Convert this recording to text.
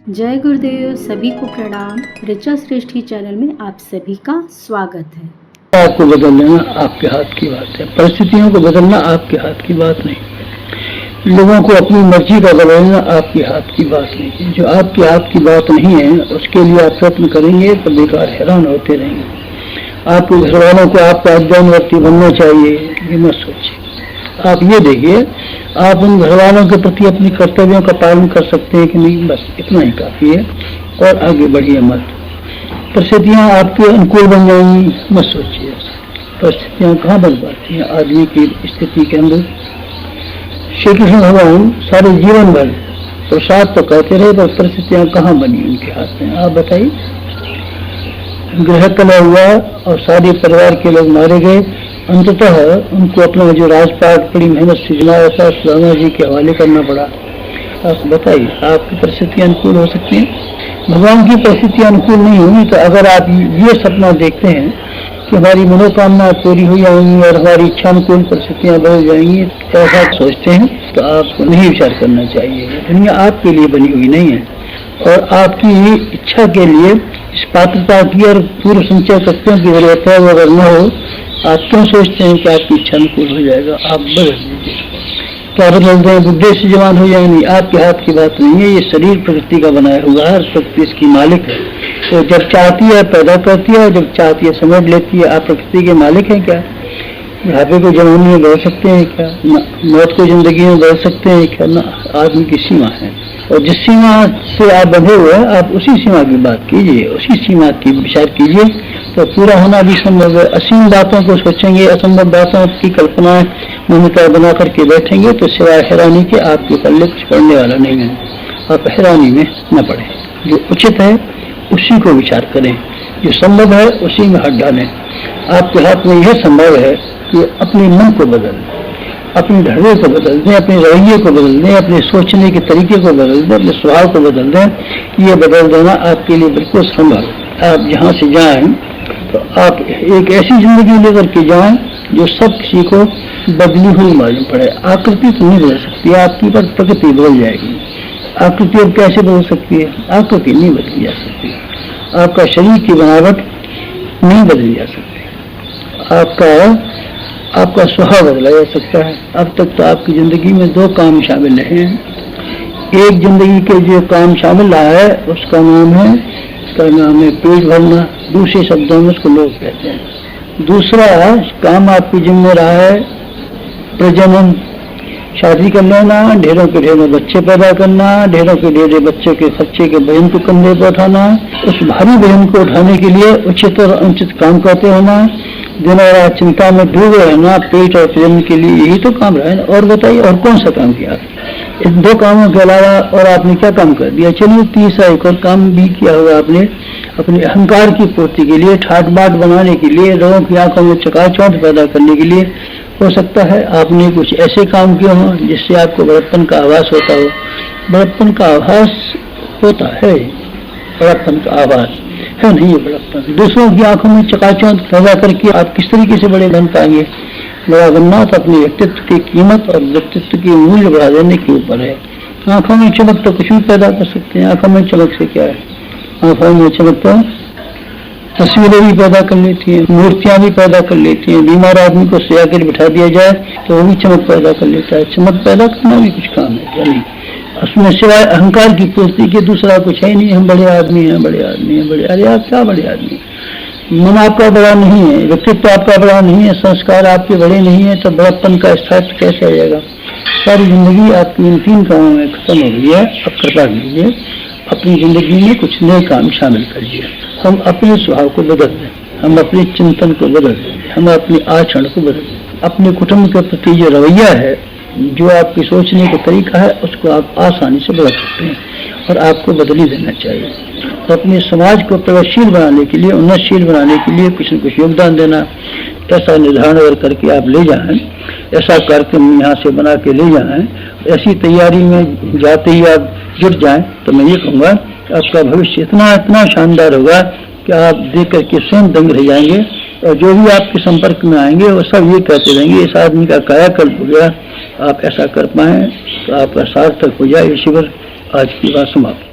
जय गुरुदेव। सभी को प्रणाम। ऋचा श्रेष्ठी चैनल में आप सभी का स्वागत है। आपको बदल लेना आपके हाथ की बात है, परिस्थितियों को बदलना आपके हाथ की बात नहीं, लोगों को अपनी मर्जी का बदलना आपके हाथ की बात नहीं। जो आपके हाथ की बात नहीं है उसके लिए आप प्रयत्न करेंगे तो बेकार हैरान होते रहेंगे। आपके घर वालों को आपका अध्ययनवर्ती बनना चाहिए, ये मत सोचिए। आप ये देखिए आप उन घर वालों के प्रति अपने कर्तव्यों का पालन कर सकते हैं कि नहीं, बस इतना ही काफी है और आगे बढ़िए मत। परिस्थितियां आपके अनुकूल बन जाएंगी, मत सोचिए। परिस्थितियां कहाँ बन पाती हैं आदमी की स्थिति के अंदर। श्री कृष्ण भगवान सारे जीवन भर प्रसाद तो कहते रहे पर परिस्थितियां कहाँ बनी उनके हाथ में, आप बताइए। ग्रह कलह हुआ और सारे परिवार के लोग मारे गए। अंततः उनको अपना जो राजपाट बड़ी मेहनत से चलाया था सुदामा जी के हवाले करना पड़ा। आप बताइए आपकी परिस्थितियां अनुकूल हो सकती हैं? भगवान की परिस्थितियां अनुकूल नहीं होंगी तो अगर आप ये सपना देखते हैं कि हमारी मनोकामना पूरी हो जाएंगी और हमारी इच्छा अनुकूल परिस्थितियां बदल जाएंगी, ऐसा सोचते हैं तो आपको नहीं विचार करना चाहिए। दुनिया आपके लिए बनी हुई नहीं है और आपकी इच्छा के लिए इस पात्रता की और पूर्व संचय शक्तियों की जरूरत है। वो अगर न हो आप क्यों सोचते हैं कि आपकी इच्छा अनुकूल हो जाएगा? आप बदल दीजिए। क्या बदल दें? बुढ़े से जवान हो जाएंगे, आपके हाथ की बात नहीं है। ये शरीर प्रकृति का बनाया हुआ है, प्रकृति इसकी मालिक है। तो जब चाहती है पैदा करती है और जब चाहती है समेट लेती है। आप प्रकृति के मालिक हैं क्या? बुढ़ापे को जवानी में बदल सकते हैं क्या? मौत को जिंदगी में बदल सकते हैं क्या? ना, आदमी की सीमा है और जिस सीमा से आप बंधे हुए हैं आप उसी सीमा की बात कीजिए, उसी सीमा की विचार कीजिए तो पूरा होना भी संभव है। असीम बातों को सोचेंगे, असंभव बातों की कल्पनाएं ममता बना करके बैठेंगे तो सिवाय हैरानी के आपके पल्ले कुछ पड़ने वाला नहीं है। आप हैरानी में न पड़े, जो उचित है उसी को विचार करें, जो संभव है उसी में हाथ डालें। आपके हाथ में यह संभव है कि अपने मन को बदल दें, अपने ढर्रे को बदल दें, अपने रवैये को बदल दें, अपने सोचने के तरीके को बदल दें, अपने स्वभाव को बदल दें। ये बदल देना आपके लिए बिल्कुल संभव है। आप जहाँ से जाएं तो आप एक ऐसी जिंदगी लेकर के जाएं जो सब किसी को बदली हुई मालूम पड़े। आकृति तो नहीं बदल सकती आपकी, पर प्रकृति बदल जाएगी। आकृति अब कैसे बदल सकती है? आकृति नहीं बदली जा सकती। आपका शरीर की बनावट नहीं बदली जा सकती। आपका स्वभाव बदला जा सकता है। अब तक तो आपकी जिंदगी में दो काम शामिल हैं। एक जिंदगी के जो काम शामिल रहा है उसका नाम है पेट भरना, दूसरे शब्दों में उसको लोग कहते हैं। दूसरा काम आपकी जिम्मे रहा है प्रजनन, शादी कर लेना, ढेरों के ढेरों बच्चे पैदा करना, ढेरों के ढेरे बच्चे के खर्चे के वजन को कंधे पर उठाना, उस भारी वजन को उठाने के लिए उचित और अनुचित काम करते होना, दिन और रात चिंता में डूबे रहना पेट और प्रजनन के लिए, यही तो काम रहा है। और बताइए और कौन सा काम किया? इन दो कामों के अलावा और आपने क्या काम कर दिया? चलिए तीसरा एक और काम भी किया होगा आपने, अपने अहंकार की पूर्ति के लिए, ठाट बाट बनाने के लिए, लोगों की आंखों में चकाचौंध पैदा करने के लिए। हो सकता है आपने कुछ ऐसे काम किए हों जिससे आपको बड़प्पन का आभास होता हो। बड़प्पन का आभास होता है, बड़प्पन का आभास है नहीं है बड़प्पन। दूसरों की आंखों में चकाचौंध पैदा करके आप किस तरीके से बड़े बन पाएंगे? बड़ा बनना तो अपने व्यक्तित्व की कीमत और व्यक्तित्व की मूल्य बढ़ा देने के ऊपर है। आंखों में चमक तो कुछ भी पैदा कर सकते हैं। आंखों में चमक से क्या है? आंखों में चमक तो तस्वीरें भी पैदा कर लेती हैं, मूर्तियां भी पैदा कर लेती हैं। बीमार आदमी को सोया कर बिठा दिया जाए तो वो भी चमक पैदा कर लेता है। चमक पैदा करना भी कुछ काम है क्या? नहीं। उसमें सिवाय अहंकार की पूर्ति के दूसरा कुछ है नहीं। हम बड़े आदमी हैं, बड़े आदमी हैं, बड़े। अरे आप क्या बड़े आदमी? मन आपका बड़ा नहीं है, व्यक्तित्व आपका बड़ा नहीं है, संस्कार आपके बड़े नहीं है, तो बड़प्पन का स्थायित्व कैसे आ जाएगा? सारी जिंदगी आपकी इन तीन कामों में खत्म हो गई है। अब कृपा कीजिए अपनी जिंदगी में कुछ नए काम शामिल करिए। हम अपने स्वभाव को बदल दें, हम अपने चिंतन को बदल दें, हम अपने आचरण को बदल दें। अपने कुटुंब के प्रति जो रवैया है, जो आपकी सोचने का तरीका है, उसको आप आसानी से बदल सकते हैं और आपको बदल ही देना चाहिए। तो अपने समाज को प्रगतिशील बनाने के लिए, उन्नतशील बनाने के लिए कुछ न कुछ योगदान देना, ऐसा निर्धारण अगर करके आप ले जाएं, ऐसा कार्यक्रम यहाँ से बना के ले जाएं, ऐसी तैयारी में जाते ही आप जुट जाएं तो मैं ये कहूँगा आपका भविष्य इतना शानदार होगा कि आप देख करके स्वयं दंग रह जाएंगे। और जो भी आपके संपर्क में आएंगे वो सब ये कहते रहेंगे इस आदमी का कायाकल्प हो गया। आप ऐसा कर पाएं तो आपका सार्थक हो जाए। शिविर आज की बात समाप्त।